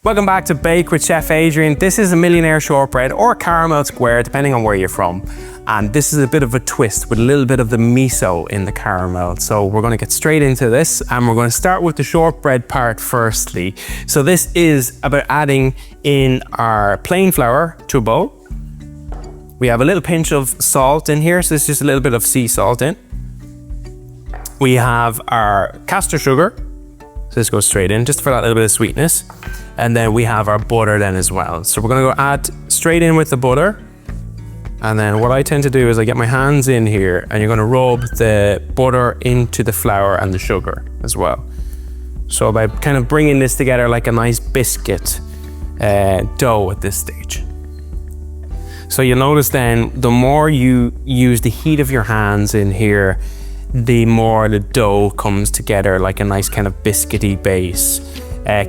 Welcome back to Bake with Chef Adrian. This is a Millionaire shortbread or caramel square, depending on where you're from. And this is a bit of a twist with a little bit of the miso in the caramel. So we're going to get straight into this, and we're going to start with the shortbread part firstly. So this is about adding in our plain flour to a bowl. We have a little pinch of salt in here, so this is just a little bit of sea salt in. We have our caster sugar, so this goes straight in just for that little bit of sweetness. And then we have our butter then as well. So we're gonna go add straight in with the butter. And then what I tend to do is I get my hands in here, and you're gonna rub the butter into the flour and the sugar as well. So by kind of bringing this together like a nice biscuit dough at this stage. So you'll notice then, the more you use the heat of your hands in here, the more the dough comes together like a nice kind of biscuity base.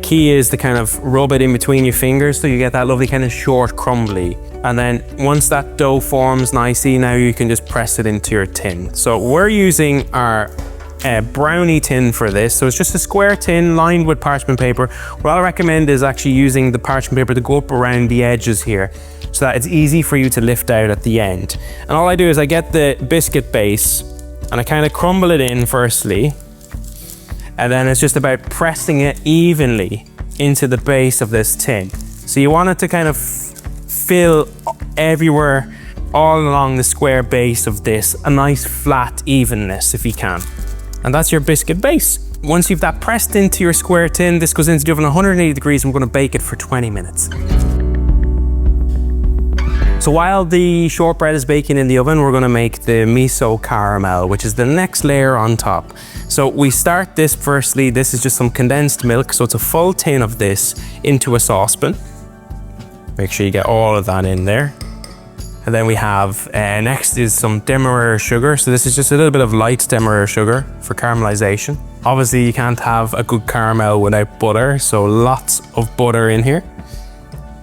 Key is to kind of rub it in between your fingers so you get that lovely kind of short crumbly. And then once that dough forms nicely, now you can just press it into your tin. So we're using our brownie tin for this. So it's just a square tin lined with parchment paper. What I recommend is actually using the parchment paper to go up around the edges here, so that it's easy for you to lift out at the end. And all I do is I get the biscuit base and I kind of crumble it in firstly. And then it's just about pressing it evenly into the base of this tin. So you want it to kind of fill everywhere, all along the square base of this, a nice flat evenness if you can. And that's your biscuit base. Once you've that pressed into your square tin, this goes into the oven 180 degrees, and we're gonna bake it for 20 minutes. So while the shortbread is baking in the oven, we're gonna make the miso caramel, which is the next layer on top. So we start this firstly, this is just some condensed milk, so it's a full tin of this into a saucepan. Make sure you get all of that in there. And then we have, next is some demerara sugar. So this is just a little bit of light demerara sugar for caramelization. Obviously you can't have a good caramel without butter, so lots of butter in here.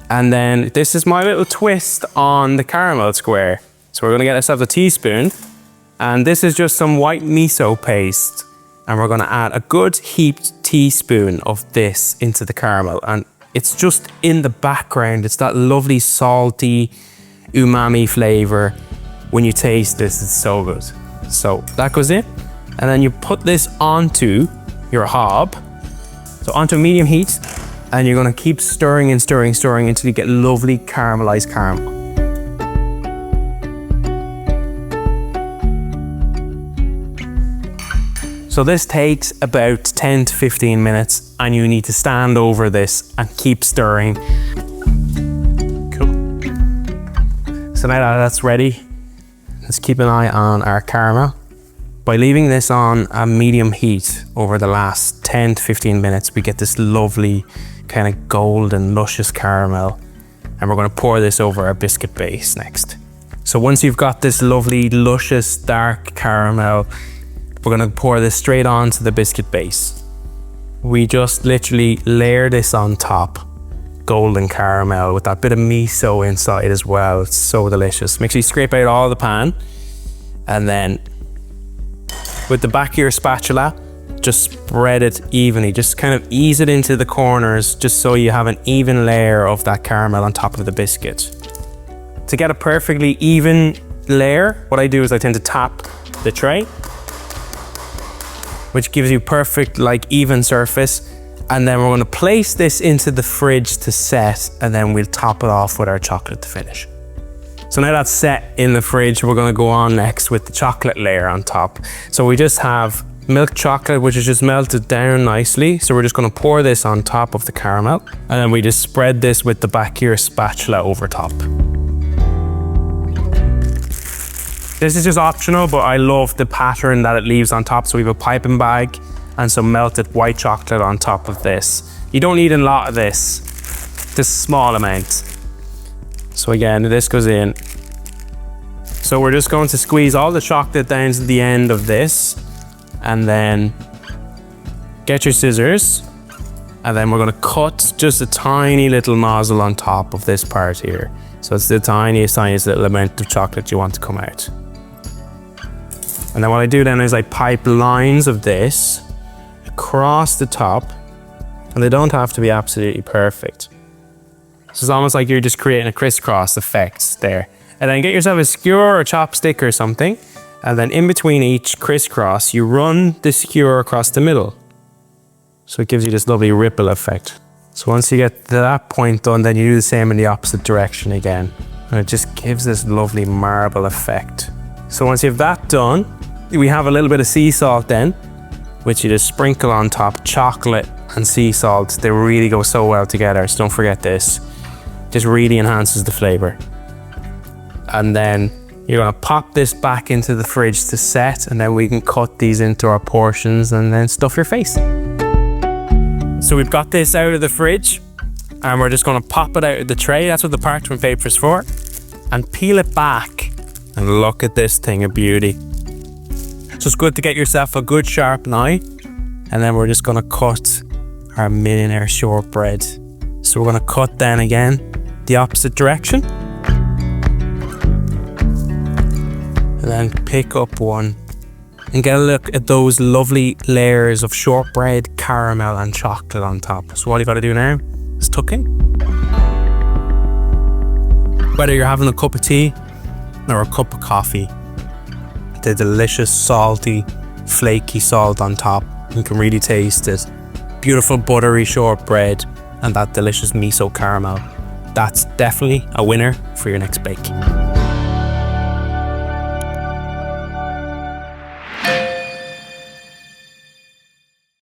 And then this is my little twist on the caramel square. So we're gonna get ourselves a teaspoon, and this is just some white miso paste. And we're gonna add a good heaped teaspoon of this into the caramel. And it's just in the background, it's that lovely salty umami flavor. When you taste this, it's so good. So that goes in. And then you put this onto your hob. So onto medium heat. And you're gonna keep stirring and stirring, stirring until you get lovely caramelized caramel. So this takes about 10 to 15 minutes, and you need to stand over this and keep stirring. Cool. So now that that's ready, let's keep an eye on our caramel. By leaving this on a medium heat over the last 10 to 15 minutes, we get this lovely kind of golden, luscious caramel. And we're gonna pour this over our biscuit base next. So once you've got this lovely, luscious, dark caramel, we're gonna pour this straight onto the biscuit base. We just literally layer this on top. Golden caramel with that bit of miso inside as well. It's so delicious. Make sure you scrape out all the pan, and then with the back of your spatula, just spread it evenly. Just kind of ease it into the corners, just so you have an even layer of that caramel on top of the biscuit. To get a perfectly even layer, what I do is I tend to tap the tray, which gives you perfect, like, even surface. And then we're gonna place this into the fridge to set, and then we'll top it off with our chocolate to finish. So now that's set in the fridge, we're gonna go on next with the chocolate layer on top. So we just have milk chocolate, which is just melted down nicely. So we're just gonna pour this on top of the caramel, and then we just spread this with the back of your spatula over top. This is just optional, but I love the pattern that it leaves on top. So we have a piping bag and some melted white chocolate on top of this. You don't need a lot of this, just a small amount. So again, this goes in. So we're just going to squeeze all the chocolate down to the end of this, and then get your scissors, and then we're gonna cut just a tiny little nozzle on top of this part here. So it's the tiniest little amount of chocolate you want to come out. And then what I do then is I pipe lines of this across the top And they don't have to be absolutely perfect. So it's almost like you're just creating a crisscross effect there. And then get yourself a skewer or chopstick or something. And then in between each crisscross, you run the skewer across the middle. So it gives you this lovely ripple effect. So once you get to that point done, then you do the same in the opposite direction again. And it just gives this lovely marble effect. So once you have that done, we have a little bit of sea salt then, which you just sprinkle on top. Chocolate and sea salt, they really go so well together, so don't forget this. Just really enhances the flavor. And then you're gonna pop this back into the fridge to set, and then we can cut these into our portions and then stuff your face. So we've got this out of the fridge and we're just gonna pop it out of the tray. That's what the parchment paper is for. And peel it back and look at this thing of beauty. So it's good to get yourself a good sharp knife, and then we're just gonna cut our Millionaire shortbread. So we're gonna cut then again the opposite direction. And then pick up one and get a look at those lovely layers of shortbread, caramel and chocolate on top. So all you gotta do now is tuck in. Whether you're having a cup of tea or a cup of coffee, the delicious salty, flaky salt on top, you can really taste it. Beautiful buttery shortbread and that delicious miso caramel. That's definitely a winner for your next bake.